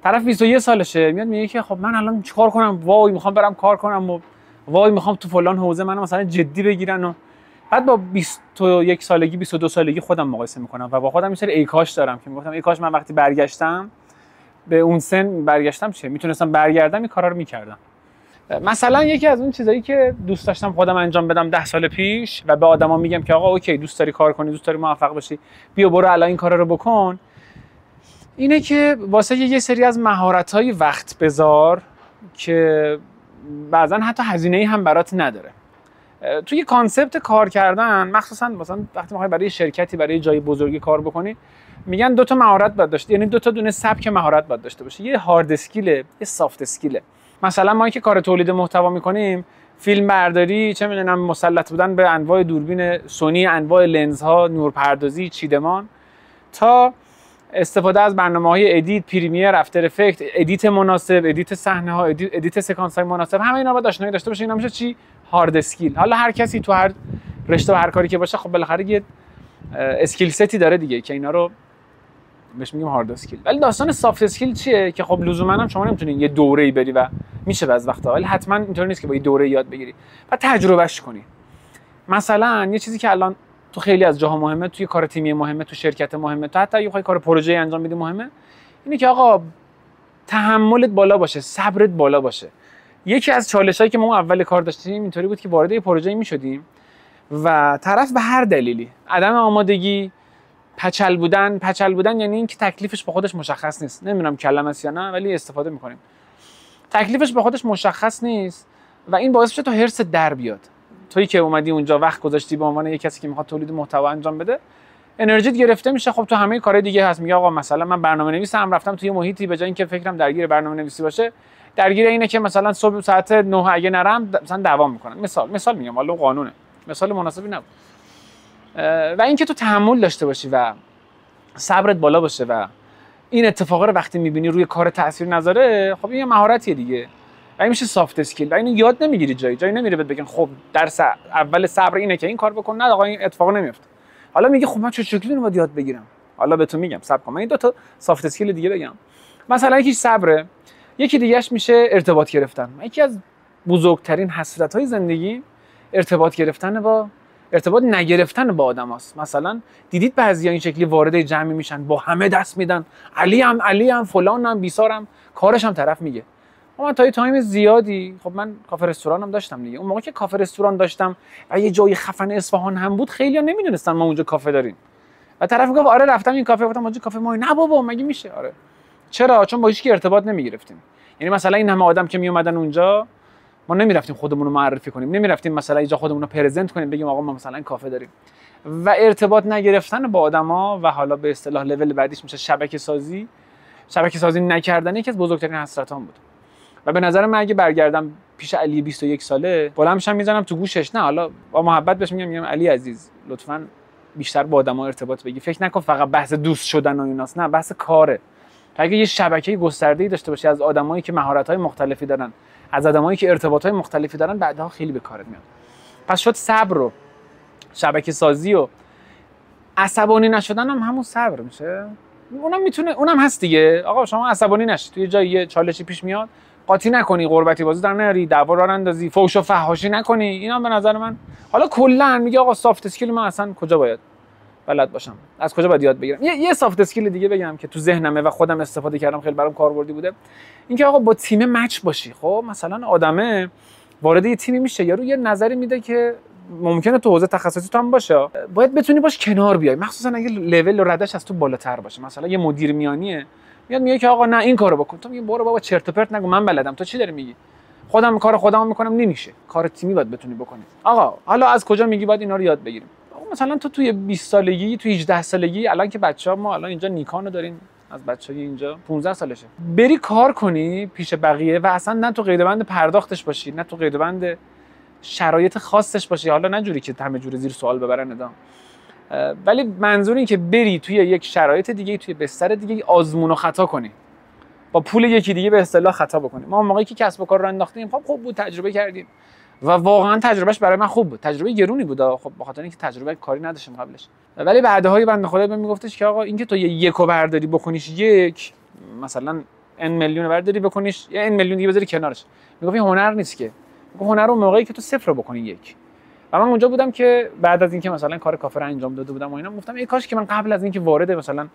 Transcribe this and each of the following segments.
طرف 21 سالشه میاد میگه که خب من الان چیکار کنم، وای میخوام برم کار کنم و وای میخوام تو فلان حوزه منو مثلا جدی بگیرن و بعد با 21 سالگی 22 سالگی خودم مقایسه میکنم و با خودم یه سری ای کاش دارم که میگفتم ای کاش من وقتی برگشتم به اون سن برگشتم چه میتونستم برگردم این کارا رو میکردم. مثلا یکی از اون چیزایی که دوست داشتم خودم انجام بدم 10 سال پیش و به آدما میگم که آقا اوکی دوست داری کار کنی، دوست داری موفق بشی، بیا برو الان این کارا رو بکن، اینه که واسه یه سری از مهارت‌های وقت بذار که بعضن حتی هزینه‌ای هم برات نداره. توی کانسپت کار کردن مخصوصا مثلا وقتی می‌خوای برای شرکتی برای جای بزرگی کار بکنی میگن دو تا مهارت باید داشته، یعنی دو تا دونه سبک مهارت باید داشته باشه، یه هارد اسکیل، یه سافت اسکیل. مثلا ما که کار تولید محتوا می‌کنیم، فیلم برداری، چه می‌دونم مسلط بودن به انواع دوربین سونی، انواع لنزها، نورپردازی، چیدمان، تا استفاده از برنامه‌های ادیت، پریمیر، افتر افکت، ادیت مناسب، ادیت صحنه‌ها، ادیت سکانس‌های مناسب، همه اینا باید آشنایی داشته باشه. اینا میشه چی؟ هارد اسکیل. حالا هر کسی تو هر رشته و هر کاری که باشه خب بالاخره یه اسکیل ستی داره دیگه که اینا رو بهش میگیم هارد اسکیل. ولی داستان سافت اسکیل چیه که خب لزوما هم شما نمیتونین یه دوره‌ای بری و میشه بعض وقتا، ولی حتما اینطوری نیست که با یه دوره یاد بگیری و تجربهش کنی. مثلا یه چیزی که الان تو خیلی از جاها مهمه، توی کار تیمی مهمه، تو شرکت مهمه، تو حتی اگه کار پروژه‌ای انجام بدی مهمه، اینه که آقا تحملت بالا باشه، صبرت بالا باشه. یکی از چالشایی که ما اول کار داشتیم اینطوری بود که وارد یه پروژه‌ای می‌شدیم و طرف به هر دلیلی، عدم آمادگی، پچل بودن یعنی اینکه تکلیفش با خودش مشخص نیست. نمیدونم کلمه است یا نه ولی استفاده می‌کنیم. تکلیفش با خودش مشخص نیست و این باعث میشه تو هرس در بیاد. تویی که اومدی اونجا وقت گذاشتی به عنوان یک کسی که میخواد تولید محتوا انجام بده، انرژیت گرفته میشه. خب تو همه کارهای دیگه هست، میگه آقا مثلا من برنامه‌نویسم، رفتم توی محیطی به جای اینکه فکرم درگیر برنامه‌نویسی باشه، درگیر اینه که مثلا صبح ساعت 9 اگه نرم مثلا دوام میکنن. مثال میگم، حالا قانونه، مثال مناسبی نبود. و اینکه تو تحمل داشته باشی و صبرت بالا باشه و این اتفاقا رو وقتی میبینی روی کار تاثیر نذاره، خب این یه مهارتیه دیگه. و این میشه سافت اسکیل و اینو یاد نمیگیری، جایی نمیره بهت بگن خب درس اول صبر اینه که این کار بکن، نه آقا این اتفاق نمیفته. حالا میگه خب من چه شکلی اینو باید یاد بگیرم؟ حالا بهتون میگم، صبر کن من این دو تا سافت اسکیل دیگه بگم. مثلا یکیش صبره، یکی دیگه‌اش میشه ارتباط گرفتن. یکی از بزرگترین حسرت‌های زندگی ارتباط نگرفتن با آدماست. مثلا دیدید بعضیا این شکلی وارد جمعی میشن، با همه دست میدن، علی هم فلانم بیسارم، کارش هم طرف میگه. من تا یه تایم زیادی، خب من کافه رستورانم داشتم دیگه، اون موقع که کافه رستوران داشتم و یه جای خفن اصفهان هم بود، خیلی‌ها نمیدونستن ما اونجا کافه داریم و طرف گفت آره رفتم این کافه، گفتم اونجا کافه ما، نه بابا مگه میشه؟ آره چرا؟ چون با هیچ کی ارتباط نمیگرفتیم. یعنی مثلا این همه آدم که می اومدن اونجا، ما نمیرفتیم خودمون رو معرفی کنیم، نمیرفتیم مثلا اینجا خودمون رو پرزنت کنیم بگیم آقا ما مثلا کافه داریم. و ارتباط نگرفتن با آدما و حالا به اصطلاح لول بعدیش میشه شبکه سازی نکردن، یکی از بزرگترین حسرتام بود. و به نظر من اگه برگردم پیش علی 21 ساله، بلند میشم میزنم تو گوشش، نه حالا با محبت بهش میگم علی عزیز لطفاً بیشتر با آدما ارتباط بگیر، فکر نکن فقط بحث دوست شدن و ایناست، نه بحث کاره. اگه یه شبکه گسترده‌ای داشته باشی از آدمایی که مهارت‌های مختلفی دارن، از آدمایی که ارتباطات مختلفی دارن، بعدها خیلی به کارت میاد. پس شد صبر و شبکه سازی و عصبانی نشدن هم همون صبر میشه. اونم هست دیگه. آقا شما عصبانی نشی، توی جای یه چالشی پیش میاد قاطی نکنی، قربتی بازی در نیاری، دعوا راه اندازی، فحش و فحاشی نکنی. اینا به نظر من حالا کلا میگه آقا سافت اسکیل من اصلا کجا باید بلد باشم، از کجا باید یاد بگیرم. یه سافت اسکیل دیگه بگم که تو ذهنمه و خودم استفاده کردم، خیلی برام کاربردی بوده، اینکه آقا با تیم مچ باشی. خب مثلا آدمه وارد یه تیمی میشه، یارو یه نظری میده که ممکنه تو حوزه تخصصی تو هم باشه، باید بتونی باش کنار بیای، مخصوصا اگه لول و ردش از تو بالاتر باشه. مثلا یه مدیر میانیه میاد میگه که آقا نه این کارو بکن، تو میگی برو بابا چرت و پرت نگو، من بلدم، تو چی داری میگی؟ خودم کار خودمو میکنم. نمیشه، کار تیمی باید بتونی بکنی. آقا حالا از کجا میگی باید اینا رو یاد بگیریم؟ آقا مثلا تو توی 20 سالگی، توی 18 سالگی، الان که بچه‌ها، ما الان اینجا نیکانو داریم، از بچه‌ای اینجا 15 سالشه، بری کار کنی پیش بقیه و اصلا نه تو قیدبند پرداختش باشی، نه تو قیدبند شرایط خاصش باشی، حالا نه جوری که همه جوره زیر سوال ببرن ادام، ولی منظور این که بری توی یک شرایط دیگه، توی بستر دیگه آزمون و خطا کنی، با پول یکی دیگه به اصطلاح خطا بکنی. ما موقعی که کسب و کار رو انداختیم، خب خوب بود، تجربه کردیم و واقعا تجربهش برای من خوب بود. تجربه گرونی بود، خب به خاطر اینکه تجربه کاری نداشتم قبلش. ولی بعدهای بنده خدا بهم میگفتش که آقا اینکه تو یکو برداری بکنیش یک، مثلا n میلیون برداری بکنیش یا n میلیون دیگه بذاری کنارش. میگفت این هنر نیست که. میگفت هنر اون موقعی که تو صفر رو بکنی یک. و من اونجا بودم که بعد از اینکه مثلا کار کافه رو انجام داده بودم و اینا گفتم ای کاش که من قبل از اینکه وارد مثلا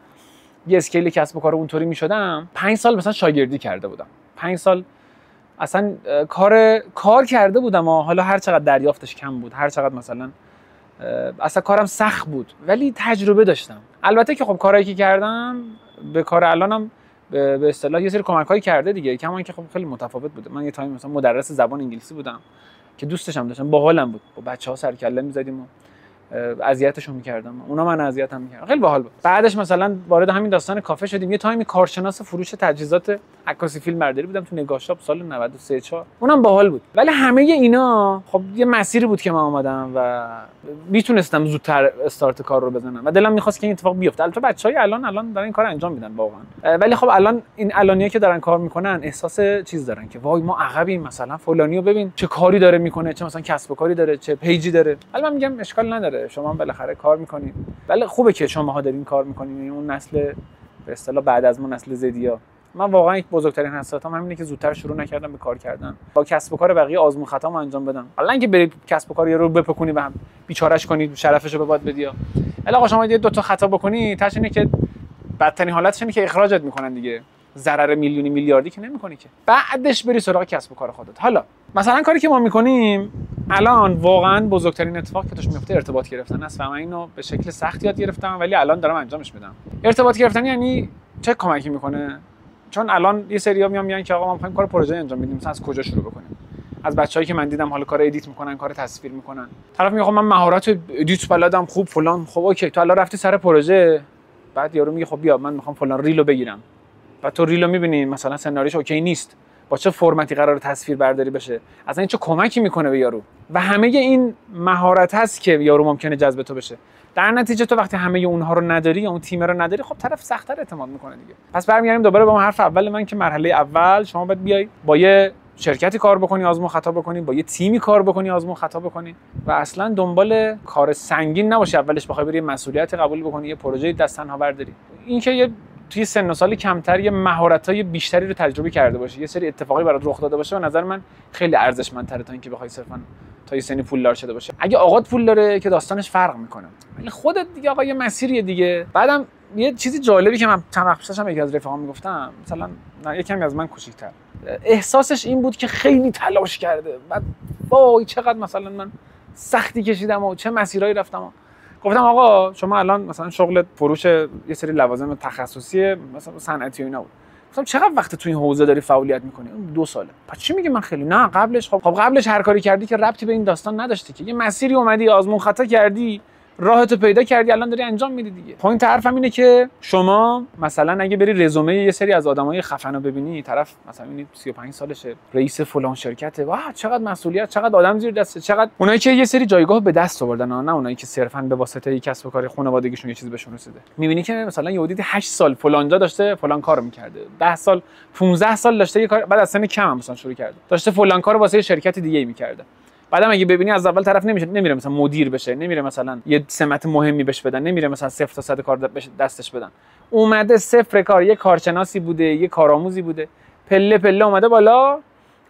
یه اسکیل کسب و کار اونطوری میشدم 5 سال مثلا شاگردی کرده بودم. 5 سال اصلا کار کرده بودم و حالا هر چقدر دریافتش کم بود، هر چقدر مثلا اصلا کارم سخت بود ولی تجربه داشتم. البته که خب کارایی که کردم به کار الانم به اصطلاح یه سری کمک‌هایی کرده دیگه، کما که خب خیلی متفاوت بوده. من یه تایم مثلا مدرس زبان انگلیسی بودم که دوستش هم داشتم، باحالم بود، با بچه‌ها سر کله می‌زدیم و اذیتشون می‌کردم، اونا من اذیتم می‌کردن، خیلی باحال بود. بعدش مثلا وارد همین داستان کافه شدیم، یه تایمی کارشناس فروش تجهیزات عکاسی فیلم برداری بودم تو نگاه شاپ سال 93 4، اونم باحال بود. ولی همه اینا خب یه مسیری بود که من اومدم و میتونستم زودتر استارت کار رو بزنم و دلم می‌خواست که این اتفاق بیفته. البته بچه‌های الان دارن این کارو انجام میدن واقعا، ولی خب الان این الانیا که دارن کار میکنن احساس چیز دارن که وای ما عقبیم، مثلا فلانیو ببین چه کاری داره میکنه، چه مثلا کسب و کاری داره، چه پیجی داره. ولی من میگم اشکال نداره، شما بالاخره کار میکنید، ولی خوبه که شماها دارین کار میکنین. اون نسل به اصطلاح بعد از ما، نسل زدیا، من واقعا یک بزرگترین حسرتم همینه که زودتر شروع نکردم به کار کردن، با کسب و کار بقیه آزمون خطامو انجام بدم. حالا اینکه برید کسب و کار رو بپکونی و هم بیچارهش کنید، شرفشو به باد بدی، الا آقا شما یه دو تا خطا بکنی تاش اینه که بدترین حالتش اینه که اخراجت میکنن دیگه، ضرر میلیونی میلیاردی که نمیکنی که، بعدش بری سراغ کسب و کار خودت. حالا مثلا کاری که ما میکنیم الان واقعا بزرگترین اتفاق که توش میفته ارتباط گرفتن است و من اینو به شکل سخت یاد گرفتم ولی الان دارم انجامش میدم. ارتباط گرفتن یعنی چه کمکی میکنه؟ چون الان یه سری‌ها میگن که آقا ما می‌خوایم کار پروژه انجام بدیم، مثلا از کجا شروع بکنیم؟ از بچه‌هایی که من دیدم حالا کار ادیت میکنن، کار تصویر میکنن، طرف میگه خب من مهارت ادیت بلدم خوب فلان، خب اوکی تو الان رفتی سر پروژه، بعد یارو میگه خب بیا من میخوام فلان ریلو بگیرم، بعد تو ریلو میبینی مثلا سناریوش اوکی نیست، با چه فرمتی قراره تصویر برداری بشه، اصلا این چه کمکی میکنه به یارو؟ و همه این مهارت هست که یارو ممکنه جذب تو بشه. در نتیجه تو وقتی همه اونها رو نداری یا اون تیم رو نداری، خب طرف سخت‌تر اعتماد میکنه دیگه. پس برمیگردیم دوباره به اون حرف اول من که مرحله اول شما باید بیای با یه شرکتی کار بکنی، آزمون خطا بکنی، با یه تیمی کار بکنی، آزمون خطا بکنی و اصلا دنبال کار سنگین نباشی. اولش بخوای بری مسئولیت قبول بکنی، یه پروژه دست تنها برداری. این که یه توی سن و سال کمتر یه مهارت‌های بیشتری رو تجربه کرده باشی، یه سری اتفاقی برات رخ داده باشه، به نظر من خیلی ارزشمندتره تا اینکه بخوای صرفاً تا یه سنی پولدار شده باشه. اگه آقات پول داره که داستانش فرق میکنه، ولی خودت دیگه آقا یه مسیریه دیگه. بعدم یه چیزی جالبی که من چند وقت پیش داشتم یکی از رفیقام میگفتم، مثلا یه کمی از من کوچیک‌تر، احساسش این بود که خیلی تلاش کرده، بعد وای چقدر مثلا من سختی کشیدم و چه مسیرایی رفتم. گفتم آقا شما الان مثلا شغلت فروش یه سری لوازم تخصصی مثلا صنعتی و اینا بود، گفتم چقدر وقت تو این حوزه داری فعالیت میکنی؟ 2 ساله. پس چی میگه من خیلی؟ نه قبلش خب قبلش هر کاری کردی که ربطی به این داستان نداشتی که، یه مسیری اومدی آزمون خطا کردی، راهتو پیدا کردی، الان داری انجام میدی دیگه. پوینت حرفم اینه که شما مثلا اگه بری رزومه یه سری از آدمای خفنو ببینی، طرف مثلا میبینی 35 سالشه، رئیس فلان شرکته، واه چقدر مسئولیت، چقدر آدم زیر دسته، چقدر اونایی که یه سری جایگاه به دست آوردن، نه اونایی که صرفاً به واسطه یک کسب و کار خانوادگیشون یه چیزی بهشون رسیده. میبینی که مثلا یهودی 8 سال فلانجا داشته فلان کارو میکرده، 10 سال 15 سال داشته یه کار، بعد از سن کم هم مثلا شروع کرده داشته فلان کارو واسه شرکت دیگه میکرده. بعدم اگه ببینی از اول طرف نمیره مثلا مدیر بشه، نمیره مثلا یه سمت مهمی بهش بدن، نمیره مثلا 0 تا 100 کار دستش بدن، اومده صفر کار، یه کارشناسی بوده، یه کارآموزی بوده، پله پله اومده بالا،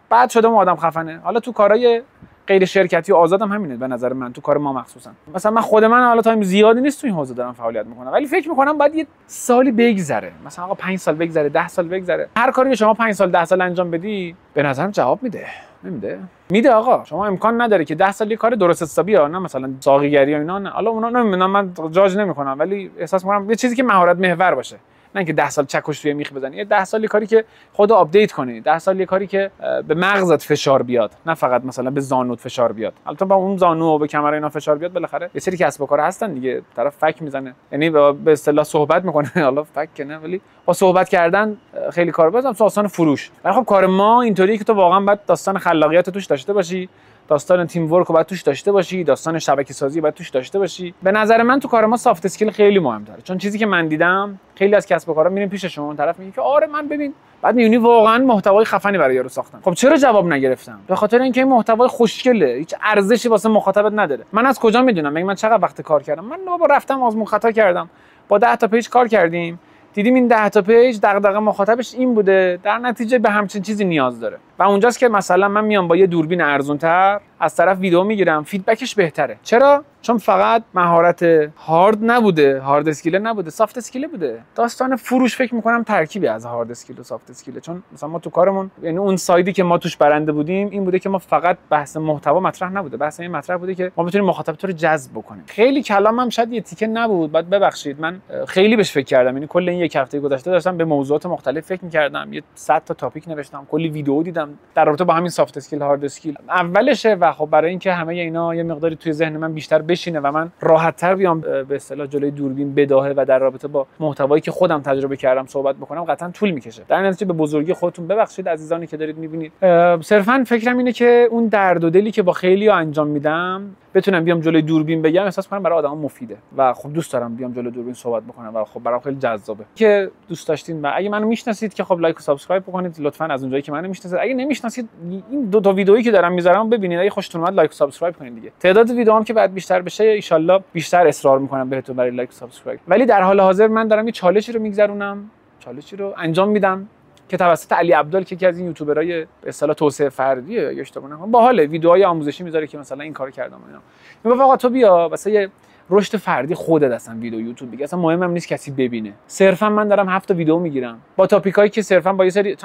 بعد شده اون آدم خفنه. حالا تو کارهای غیر شرکتی و آزادم همینه به نظر من، تو کار ما مخصوصا. مثلا من خود من حالا تایم زیادی نیست تو این حوزه دارم فعالیت میکنم، ولی فکر میکنم بعد یه سالی بگذره، مثلا آقا 5 سال بگذره، 10 سال بگذره، هر کاری که شما 5 سال 10 سال انجام بدی به نظرم جواب میده. نمیده؟ میده آقا. شما امکان نداره که 10 سال یه کار درست حسابی ها، نه مثلا ساقیگری و اینا، نه حالا اونا نمیدونم، من جاج نمیکنم، ولی احساس میکنم یه چیزی که مهارت محور باشه، نه که 10 سال چکش توی میخ بزنی. یه 10 سال یه کاری که خودت آپدیت کنی، 10 سال یه کاری که به مغزت فشار بیاد، نه فقط مثلا به زانوت فشار بیاد. البته با اون زانو و به کمر اینا فشار بیاد، بالاخره یه سری کسب و کار هستن دیگه، طرف فک میزنه، یعنی به اصطلاح صحبت میکنه، حالا فک که نه، ولی با صحبت کردن خیلی کار بازم داستان فروش. ولی خب کار ما اینطوریه که تو واقعا باید داستان خلاقیت توش داشته باشی، داستان تیم ورک رو باید توش داشته باشی، داستان شبکه سازی باید توش داشته باشی. به نظر من تو کار ما سافت اسکیل خیلی مهم‌تره، چون چیزی که من دیدم خیلی از کسب و کارا میرن پیششون، اون طرف میگه که آره من ببین، بعد میونی واقعا محتوای خفنی برای یارو ساختم. خب چرا جواب نگرفتم؟ به خاطر اینکه این محتوای خوشگله، هیچ ارزشی واسه مخاطبت نداره. من از کجا میدونم؟ من چقدر وقت کار کردم؟ من بابا رفتم آزمون خطا کردم، با 10 تا پیج کار کردیم، دیدیم این 10 تا پیج دغدغه مخاطبش این بوده، در نتیجه به همچین چیزی نیاز داره و اونجاست که مثلا من میام با یه دوربین ارزان‌تر از طرف ویدیو میگیرم، فیدبکش بهتره. چرا؟ چون فقط مهارت هارد نبوده، هارد اسکیل نبوده، سافت اسکیل بوده. داستان فروش فکر می‌کنم ترکیبی از هارد اسکیل و سافت اسکیل، چون مثلا ما تو کارمون، یعنی اون سایدی که ما توش برنده بودیم این بوده که ما فقط بحث محتوا مطرح نبوده، بحث این مطرح بوده که ما بتونیم مخاطب تو رو جذب بکنیم. خیلی کلامم شاید یه تیکه نبود، بعد ببخشید، من خیلی بهش فکر کردم، یعنی کل این یک هفته گذشته داشتم به موضوعات مختلف فکر می‌کردم، یه 100 تا تاپیک نوشتم، کلی ویدیو دیدم در رابطه با همین سافت اسکیل هارد اسکیل. اولشه و خب برای اینکه همه اینا یه مقداری توی ذهن من بیشتر بشینه و من راحت‌تر بیام به اصطلاح جلوی دوربین بداهه و در رابطه با محتوایی که خودم تجربه کردم صحبت بکنم، قطعا طول میکشه. در نتیجه به بزرگی خودتون ببخشید عزیزانی که دارید میبینید. صرفا فکرم اینه که اون درد و دلی که با خیلی‌ها انجام میدم بتونم بیام جلوی دوربین بگم، احساس کنم برای آدما مفیده و خب دوست دارم بیام جلوی دوربین صحبت بکنم و خب برام خیلی جذابه. که دوست داشتین و اگه منو میشناسید که خب لایک و سابسکرایب بکنید لطفاً از اونجایی که منو میشناسید. اگه نمیشناسید این دو تا ویدئویی که دارم میذارم ببینید، اگه خوشتون اومد لایک و سابسکرایب کنید دیگه. تعداد ویدیوام که بعد بیشتر بشه ان شاءالله بیشتر اصرار میکنم بهتون برای لایک و سابسکرایب. ولی در حال حاضر من دارم یه چالشی رو میگذرونم، چالشی رو انجام میدم که توسط علی عبدال که یکی از این یوتیوبرای به اصطلاح توسعه فردیه یا اشتباه نکنم باحال ویدیوهای آموزشی میذاره که مثلا این کارو کردم اینا. میگه آقا تو بیا واسه یه رشد فردی خودت اصلا ویدیو یوتیوب بگی، اصلا مهمم نیست کسی ببینه، صرفا من دارم 7 تا ویدیو میگیرم با تاپیکایی که صرفا با یه سری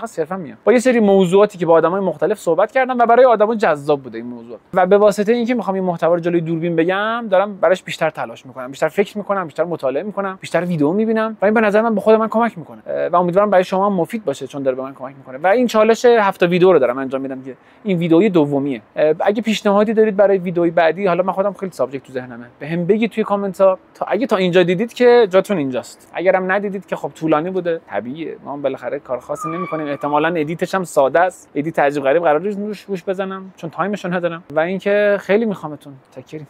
با یه سری موضوعاتی که با آدمای مختلف صحبت کردم و برای آدما جذاب بوده این موضوع و به واسطه اینکه میخوام این محتوا رو جلوی دوربین بگم دارم براش بیشتر تلاش میکنم، بیشتر فکر میکنم، بیشتر مطالعه میکنم، بیشتر ویدیو میبینم و این به نظر من به خود من کمک میکنه و امیدوارم برای شما هم مفید باشه چون داره به من کمک میکنه. و این چالش 7 تا ویدیو رو دارم انجام میدم که این ویدیوی دومیه. اگه پیشنهادی دارید برای ویدیوی بعدی، حالا من خودم خیلی سابجکت تو ذهنمه، بهم بگید توی کامنت ها. اگه تا اینجا دیدید که جاتون اینجاست، اگرم ندیدید که خب طولانی بوده، طبیعیه، ما بالاخره کار خاصی نمی‌کنیم، احتمالاً ادیتش هم ساده است، ادیت عجیب غریب قراره روش بزنم چون تایمشو ندارم و اینکه خیلی میخوامتون تکریم.